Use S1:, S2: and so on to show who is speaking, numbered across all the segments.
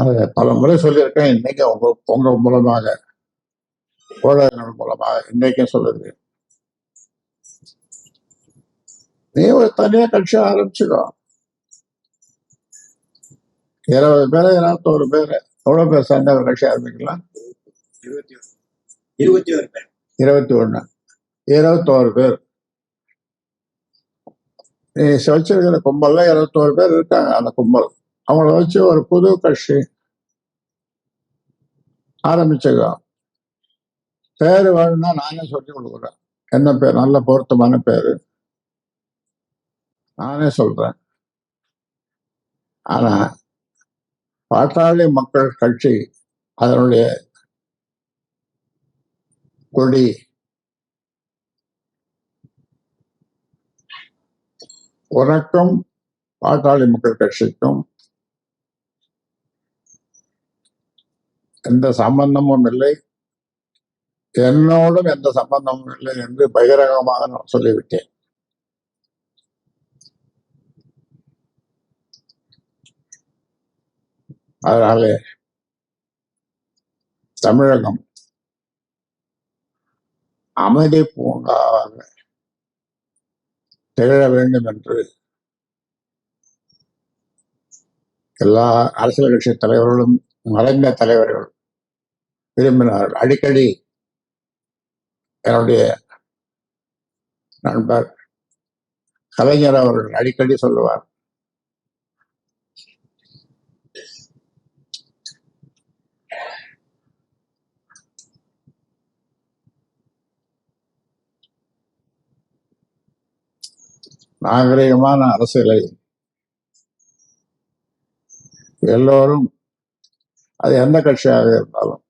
S1: அதை பல முறை சொல்லியிருக்கேன். இன்னைக்கு உங்க மூலமாக, ஊடகங்கள் மூலமாக இன்னைக்கும் சொல்லுது. நீ ஒரு தனியா கட்சி ஆரம்பிச்சுக்கோ. 20 பேர் 21 பேர் எவ்வளவு பேர் சேர்ந்த ஒரு கட்சி ஆரம்பிக்கலாம்? 21 பேர். நீ வச்சிருக்கிற கும்பல்ல 21 பேர் இருக்காங்க. அந்த கும்பல் அவங்கள வச்சு ஒரு புது கட்சி ஆரம்பிச்சுக்கோ. பேரு வேணும்னா நானே சொல்லி கொடுக்குறேன். என்ன பேர்? நல்ல பொருத்தமான பேரு நானே சொல்றேன். ஆனா பாட்டாளி மக்கள் கட்சி அதனுடைய கொடி உனக்கும் பாட்டாளி மக்கள் கட்சிக்கும் எந்த சம்பந்தமும் இல்லை, என்னோடும் எந்த சம்பந்தமும் இல்லை என்று பகிரங்கமாக நான் சொல்லிவிட்டேன். அதனாலே தமிழகம் அமைதி பூங்காவாக திகழ வேண்டும் என்று எல்லா அரசியல் கட்சி தலைவர்களும் மறைந்த தலைவர்கள் விரும்பினார்கள். அடிக்கடி என்னுடைய நண்பர் கலைஞர் அவர்கள் அடிக்கடி சொல்லுவார், நாகரிகமான அரசியலை எல்லோரும், அது எந்த கட்சியாக இருந்தாலும்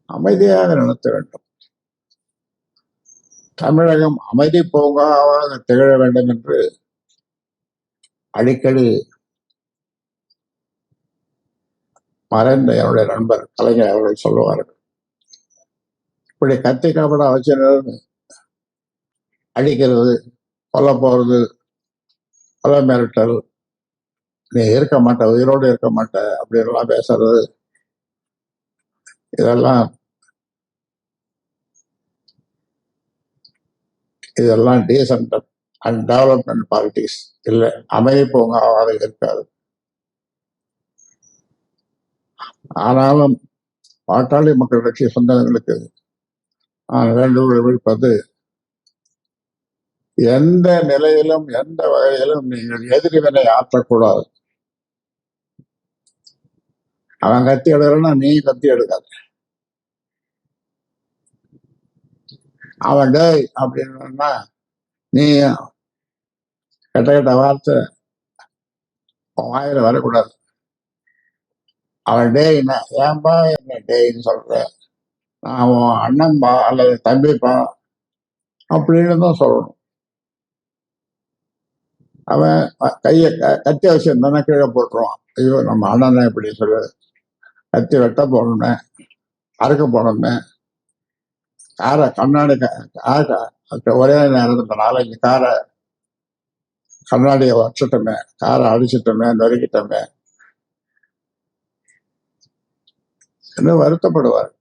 S1: அமைதியாக நடத்த வேண்டும். தமிழகம் அமைதி பூங்காவாக திகழ வேண்டும் என்று அடிக்கடி மறைந்த என்னுடைய நண்பர் கலைஞர் அவர்கள் சொல்லுவார்கள். இப்படி கத்தி காப்பட வச்சு அடிக்கிறது, கொல்ல போறது, கொலை மிரட்டல், நீ இருக்க மாட்ட, உயிரோடு இருக்க மாட்ட அப்படின்லாம் பேசுறது, இதெல்லாம் டீசென்ட் அண்ட் டெவலப்மெண்ட் பாலிட்டிக்ஸ் இல்லை, அமைதி பூங்காவாக இருக்காது. ஆனாலும் பாட்டாளி மக்கள் கட்சி சொந்தங்களுக்கு நான் வேண்டுகோள் விடுப்பது, எந்த நிலையிலும் எந்த வகையிலும் நீங்கள் எதிர்வினை ஆற்றக்கூடாது. அவன் கத்தி எடுக்கிறன்னா நீ கத்தி எடுக்காத. அவன் டேய் அப்படின்னா நீ கெட்ட கெட்ட வார்த்தை வாயில வரக்கூடாது. அவன் டேய்னா ஏன்பா என்ன டேய்ன்னு சொல்ற, நான் உன் அண்ணன்பா அல்லது தம்பிப்பா அப்படின்னு தான் சொல்லணும். அவன் கையை கத்தி வச்சிருந்தானே கீழே போட்டுருவான். ஐயோ நம்ம அண்ணனை இப்படி சொல்லு, கத்தி வெட்ட போகணுமே, அறுக்க போகணுமே, காரை கண்ணாடி ஒரே நேரத்துக்கு 4-5 காரை கண்ணாடியை வச்சுட்டோமே, காரை அடிச்சிட்டோமே, நொறுக்கிட்டோமே என்று வருத்தப்படுவார்.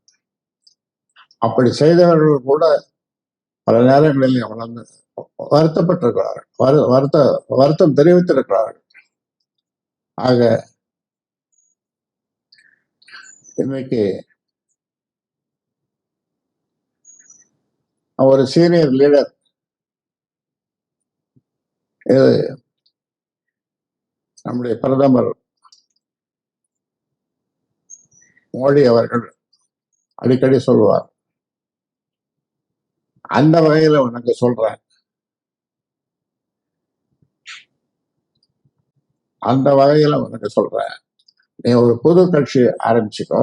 S1: அப்படி செய்தவர்கள் கூட பல நேரங்களில் வளர்ந்து வருத்தப்பட்டிருக்கிறார்கள், வருத்தம் தெரிவித்திருக்கிறார்கள். ஆக இன்னைக்கு ஒரு சீனியர் லீடர், இது நம்முடைய பிரதமர் மோடி அவர்கள் அடிக்கடி சொல்லுவார். அந்த வகையில உனக்கு சொல்றேன், அந்த வகையில உனக்கு சொல்றேன், நீ ஒரு புது கட்சி ஆரம்பிச்சுக்கோ.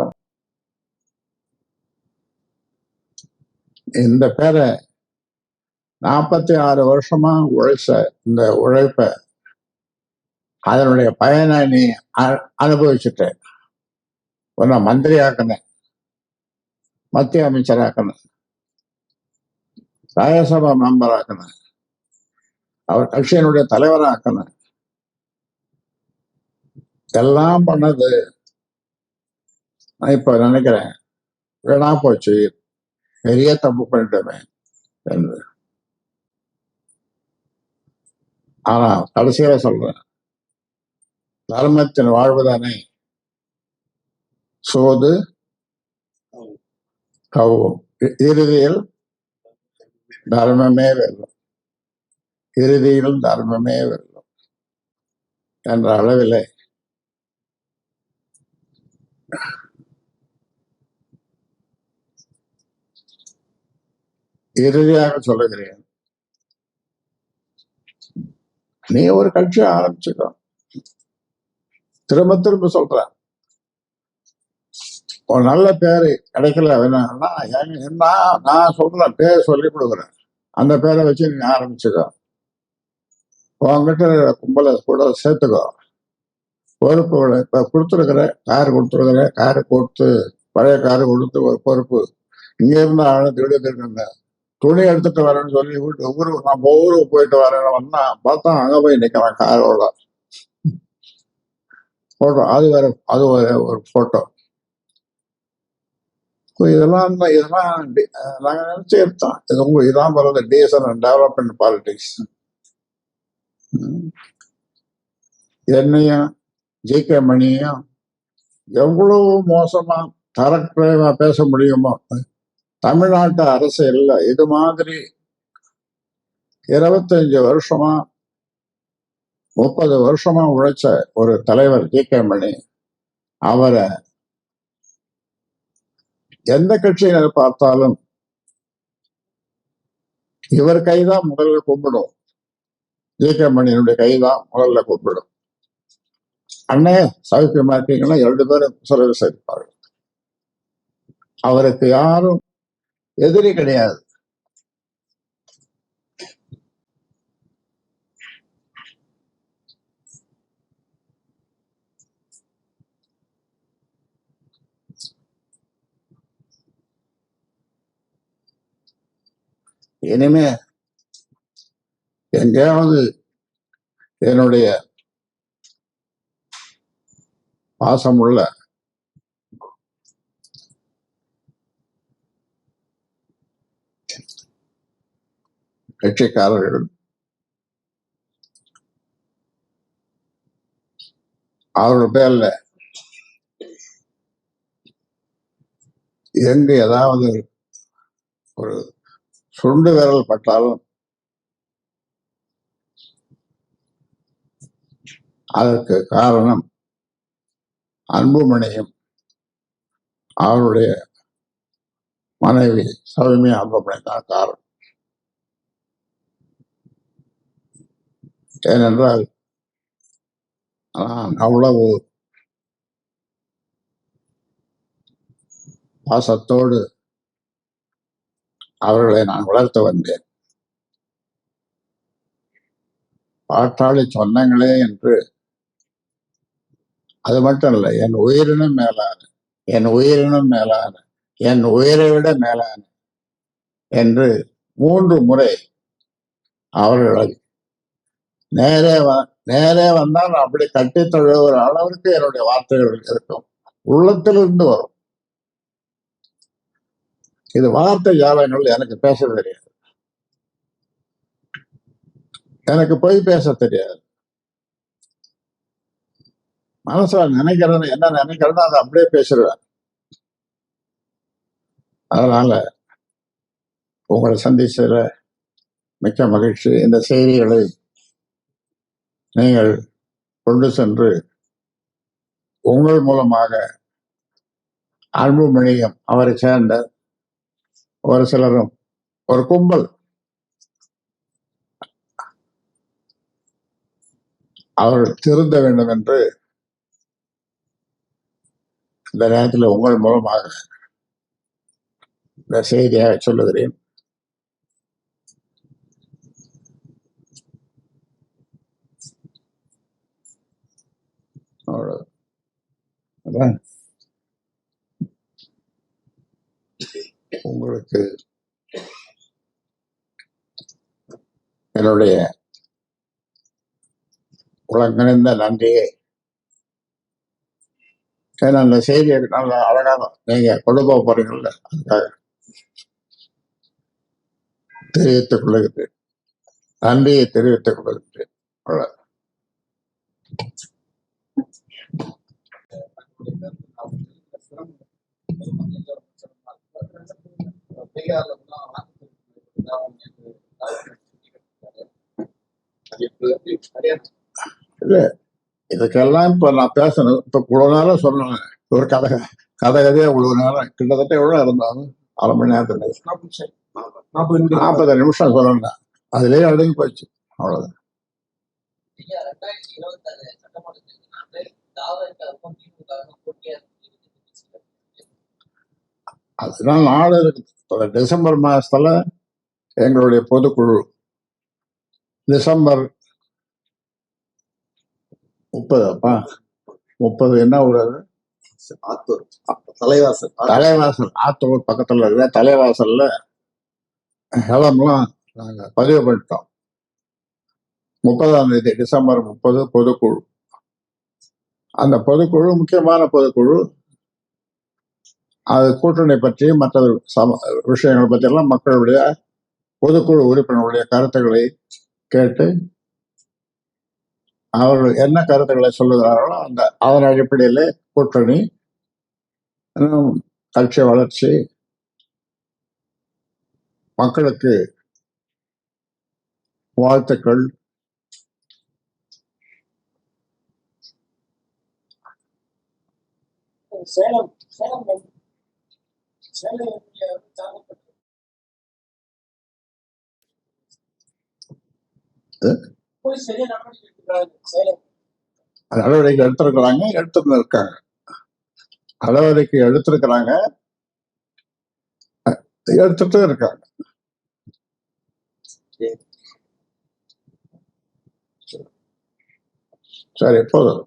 S1: இந்த பேரை 46 வருஷமா உழைச்ச இந்த உழைப்ப, அதனுடைய பயனை நீ அனுபவிச்சுட்ட. உன்னை மந்திரி ஆக்கணும், மத்திய அமைச்சர் ஆக்கணும், ராஜ்யசபா மெம்பர் ஆக்கணும், அவர் கட்சியினுடைய தலைவராக ஆக்கணும். எல்லாம் பண்ணது நான் இப்ப நினைக்கிறேன் வீணா போச்சு, பெரிய தப்பு பண்ணிட்டோமே என்று. ஆனா கடைசியில சொல்றேன், தர்மத்தின் வாழ்வுதானே சோது கவும், இறுதியில் தர்மமே வெல்லும், இறுதியில் தர்மமே வெல்லும் என்ற அளவிலே இறுதியாக சொல்லுகிறேன். நீ ஒரு கட்சி ஆரம்பிச்சுக்கோ. திரும்ப திரும்ப சொல்றேன், ஒரு நல்ல பேரு கிடைக்கல வேணாம்னா என்ன, நான் சொல்றேன் பேர் சொல்லி கொடுக்குறேன், அந்த பேரை வச்சு நீ ஆரம்பிச்சுக்கோ. உங்ககிட்ட கும்பலை கூட சேர்த்துக்கோ. பொறுப்புகளை இப்ப கொடுத்துருக்குற கார் கொடுத்துருக்குற, காரு கொடுத்து பழைய காரு கொடுத்து ஒரு பொறுப்பு. இங்க இருந்து ஆளு திடீர்னு துணி எடுத்துட்டு வரேன்னு சொல்லி ஊருக்கு நம்ம ஊருக்கு போயிட்டு வரேன்னு வந்தா பார்த்தா அங்க போய் நிக்கிறேன் காரோட போட்டோ. அது வேற, அது ஒரு போட்டோ. இதெல்லாம் நாங்க நினைச்சு எடுத்தோம். இது உங்களுக்கு இதான் வர்றது டீசன் அண்ட் டெவலப்மெண்ட் பாலிடிக்ஸ். என்னையும் ஜி.கே. மணியையும் எவ்வளவு மோசமா தரக்குறைவா பேச முடியுமோ. தமிழ்நாட்டு அரசு இல்லை, இது மாதிரி 25 வருஷமா 30 வருஷமா உழைச்ச ஒரு தலைவர் ஜி.கே. மணி, அவரை எந்த கட்சியினர் பார்த்தாலும் இவர் கைதான் முதல்ல கூப்பிடும், ஜி.கே. மணியினுடைய கைதான் முதல்ல கூப்பிடும். அண்ணே சௌக்கியமா இருக்கீங்கன்னா 2 பேரும் செலவு செய்வார்கள். அவருக்கு யாரும் எதிரி கிடையாது. இனிமே எங்கேயாவது என்னுடைய பாசமுள்ள கட்சிக்காரர்கள் அவர்கள் பேர்ல எங்கு ஏதாவது ஒரு சுண்டு விரல் பட்டாலும் அதற்கு காரணம் அன்புமணியும் அவருடைய மனைவி சௌமியா அன்புமணி தான் காரணம். ஏனென்றால் நான் அவ்வளவு பாசத்தோடு அவர்களை நான் வளர்த்து வந்தேன். பாட்டாளி சொந்தங்களே என்று, அது மட்டும் இல்லை, என் உயிரினும் மேலான, என் உயிரினும் மேலான, என் உயிரை விட மேலான என்று 3 முறை அவர்களை நேரே வந்தால் அப்படி கட்டி தழுவுற அளவிற்கு என்னுடைய வார்த்தைகள் இருக்கும், உள்ளத்திலிருந்து வரும். இது வார்த்தை ஜாலங்கள். எனக்கு பேச தெரியாது, எனக்கு போய் பேச தெரியாது. மனசுல நினைக்கிறது என்ன நினைக்கிறதோ அதை அப்படியே பேசிடுவேன். அதனால உங்களை சந்திச்சதுல மிக்க மகிழ்ச்சி. இந்த செய்திகளை நீங்கள் கொண்டு சென்று உங்கள் மூலமாக அன்புமணியும் அவரை சேர்ந்த ஒரு சிலரும், ஒரு கும்பல், அவர்கள் திருந்த வேண்டும் என்று இந்த நேரத்தில் உங்கள் மூலமாக இந்த செய்தியாக சொல்லுகிறேன். உங்களுக்கு என்னுடைய உலகணிந்த நன்றியை ஏன்னா அந்த செய்தியை நல்லா அழகாக நீங்க கொண்டு போக போறீங்கல்ல, அதுக்காக தெரிவித்துக் கொள்ளுகிறேன். நன்றியை தெரிவித்துக் கொள்ளுகிறேன். அவ்வளவு. இல்ல, இதுக்கெல்லாம் இப்ப நான் பேசணும். இப்ப இவ்வளவு நேரம் சொன்னேன். ஒரு கதை கதையா இவ்வளவு நேரம், கிட்டத்தட்ட எவ்வளவு இருந்தாலும் அரை மணி நேரத்துல 40 நிமிஷம் சொல்லணும். அதுலயே அடங்கி போச்சு. அவ்வளவுதான். அதுதான் நாடு இருக்குது. டிசம்பர் மாசத்துல எங்களுடைய பொதுக்குழு டிசம்பர் 30 என்ன ஊர் அது? தலைவாசல் ஆத்தூர் பக்கத்துல இருக்கிற தலைவாசல்ல இடம்லாம் நாங்க பதிவு பண்ணிட்டோம். 30ஆம் தேதி டிசம்பர் 30 பொதுக்குழு. அந்த பொதுக்குழு முக்கியமான பொதுக்குழு. அது கூட்டணி பற்றி மற்ற விஷயங்கள் பற்றி எல்லாம் மக்களுடைய பொதுக்குழு உறுப்பினர்களுடைய கருத்துக்களை கேட்டு அவர்கள் என்ன கருத்துக்களை சொல்லுகிறார்களோ அதன் அடிப்படையில் கூட்டணி, கட்சி வளர்ச்சி, மக்களுக்கு வாழ்த்துக்கள், நடவடிக்கை எடுத்திருக்கிறாங்க, எடுத்துட்டு இருக்காங்க. நடவடிக்கை எடுத்திருக்கிறாங்க, எடுத்துட்டு இருக்காங்க. சரி, போதும்.